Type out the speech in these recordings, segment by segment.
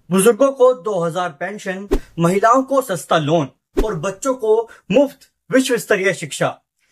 बुजुर्गों को 2000 पेंशन, महिलाओं को सस्ता लोन और बच्चों को मुफ्त विश्व स्तरीय शिक्षा।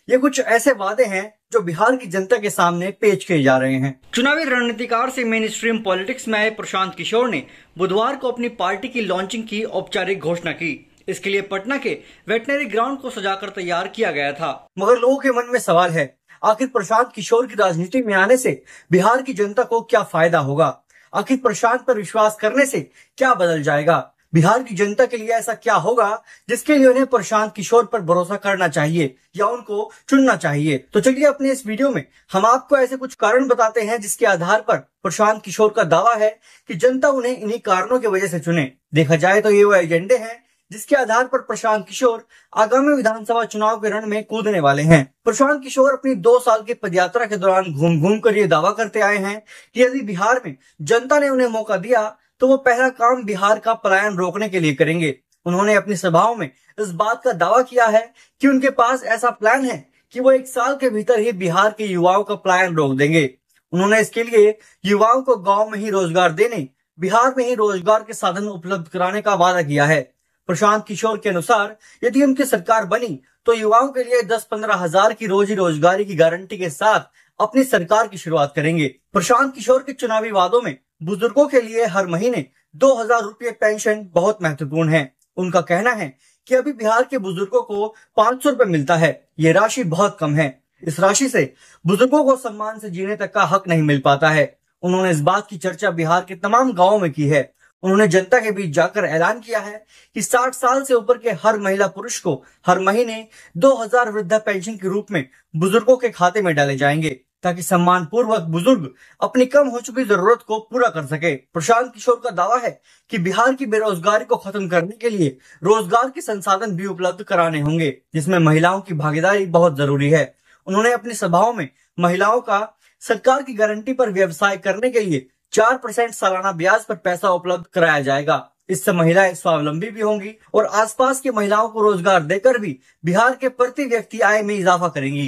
ये कुछ ऐसे वादे हैं जो बिहार की जनता के सामने पेश किए जा रहे हैं। चुनावी रणनीतिकार से मेन स्ट्रीम पॉलिटिक्स में आए प्रशांत किशोर ने बुधवार को अपनी पार्टी की लॉन्चिंग की औपचारिक घोषणा की। इसके लिए पटना के वेटनरी ग्राउंड को सजाकर तैयार किया गया था। मगर लोगों के मन में सवाल है, आखिर प्रशांत किशोर की राजनीति में आने से बिहार की जनता को क्या फायदा होगा? आखिर प्रशांत पर विश्वास करने से क्या बदल जाएगा? बिहार की जनता के लिए ऐसा क्या होगा जिसके लिए उन्हें प्रशांत किशोर पर भरोसा करना चाहिए या उनको चुनना चाहिए? तो चलिए अपने इस वीडियो में हम आपको ऐसे कुछ कारण बताते हैं जिसके आधार पर प्रशांत किशोर का दावा है कि जनता उन्हें इन्हीं कारणों की वजह से चुने। देखा जाए तो ये वो एजेंडे हैं जिसके आधार पर प्रशांत किशोर आगामी विधानसभा चुनाव के रण में कूदने वाले हैं। प्रशांत किशोर अपनी 2 साल की पदयात्रा के दौरान घूम घूम कर ये दावा करते आए हैं कि यदि बिहार में जनता ने उन्हें मौका दिया तो वो पहला काम बिहार का पलायन रोकने के लिए करेंगे। उन्होंने अपनी सभाओं में इस बात का दावा किया है कि उनके पास ऐसा प्लान है कि वो 1 साल के भीतर ही बिहार के युवाओं का पलायन रोक देंगे। उन्होंने इसके लिए युवाओं को गाँव में ही रोजगार देने, बिहार में ही रोजगार के साधन उपलब्ध कराने का वादा किया है। प्रशांत किशोर के अनुसार यदि उनकी सरकार बनी तो युवाओं के लिए 10-15 हजार की रोजी रोजगारी की गारंटी के साथ अपनी सरकार की शुरुआत करेंगे। प्रशांत किशोर के चुनावी वादों में बुजुर्गों के लिए हर महीने 2000 रुपये पेंशन बहुत महत्वपूर्ण है। उनका कहना है कि अभी बिहार के बुजुर्गों को 500 रुपए मिलता है। ये राशि बहुत कम है। इस राशि से बुजुर्गों को सम्मान से जीने तक का हक नहीं मिल पाता है। उन्होंने इस बात की चर्चा बिहार के तमाम गाँवों में की है। उन्होंने जनता के बीच जाकर ऐलान किया है कि 60 साल से ऊपर के हर महिला पुरुष को हर महीने 2000 वृद्धा पेंशन के रूप में बुजुर्गों के खाते में डाले जाएंगे ताकि सम्मान पूर्वक बुजुर्ग अपनी कम हो चुकी जरूरत को पूरा कर सके। प्रशांत किशोर का दावा है कि बिहार की बेरोजगारी को खत्म करने के लिए रोजगार के संसाधन भी उपलब्ध कराने होंगे, जिसमें महिलाओं की भागीदारी बहुत जरूरी है। उन्होंने अपनी सभाओं में महिलाओं का सरकार की गारंटी पर व्यवसाय करने के लिए 4% सालाना ब्याज पर पैसा उपलब्ध कराया जाएगा। इससे महिलाएं स्वावलंबी भी होंगी और आसपास की महिलाओं को रोजगार देकर भी बिहार के प्रति व्यक्ति आय में इजाफा करेंगी।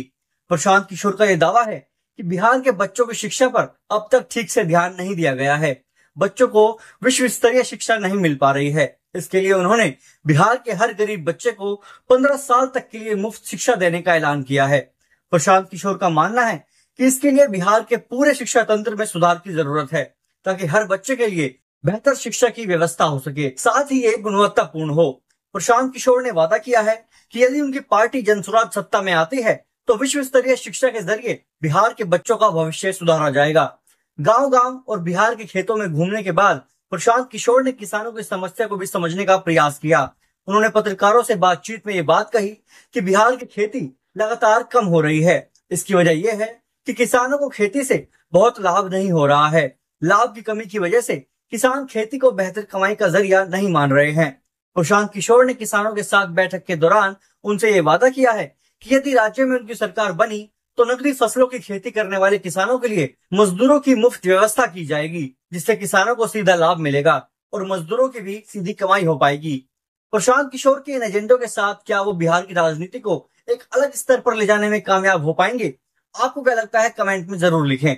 प्रशांत किशोर का यह दावा है कि बिहार के बच्चों की शिक्षा पर अब तक ठीक से ध्यान नहीं दिया गया है। बच्चों को विश्व स्तरीय शिक्षा नहीं मिल पा रही है। इसके लिए उन्होंने बिहार के हर गरीब बच्चे को 15 साल तक के लिए मुफ्त शिक्षा देने का ऐलान किया है। प्रशांत किशोर का मानना है कि इसके लिए बिहार के पूरे शिक्षा तंत्र में सुधार की जरूरत है ताकि हर बच्चे के लिए बेहतर शिक्षा की व्यवस्था हो सके, साथ ही ये गुणवत्तापूर्ण हो। प्रशांत किशोर ने वादा किया है कि यदि उनकी पार्टी जनसुराज सत्ता में आती है तो विश्व स्तरीय शिक्षा के जरिए बिहार के बच्चों का भविष्य सुधारा जाएगा। गांव-गांव और बिहार के खेतों में घूमने के बाद प्रशांत किशोर ने किसानों की समस्या को भी समझने का प्रयास किया। उन्होंने पत्रकारों से बातचीत में ये बात कही कि बिहार की खेती लगातार कम हो रही है। इसकी वजह यह है कि किसानों को खेती से बहुत लाभ नहीं हो रहा है। लाभ की कमी की वजह से किसान खेती को बेहतर कमाई का जरिया नहीं मान रहे हैं। प्रशांत किशोर ने किसानों के साथ बैठक के दौरान उनसे ये वादा किया है कि यदि राज्य में उनकी सरकार बनी तो नकदी फसलों की खेती करने वाले किसानों के लिए मजदूरों की मुफ्त व्यवस्था की जाएगी, जिससे किसानों को सीधा लाभ मिलेगा और मजदूरों की भी सीधी कमाई हो पाएगी। प्रशांत किशोर के इन एजेंडों के साथ क्या वो बिहार की राजनीति को एक अलग स्तर पर ले जाने में कामयाब हो पाएंगे? आपको क्या लगता है? कमेंट में जरूर लिखें।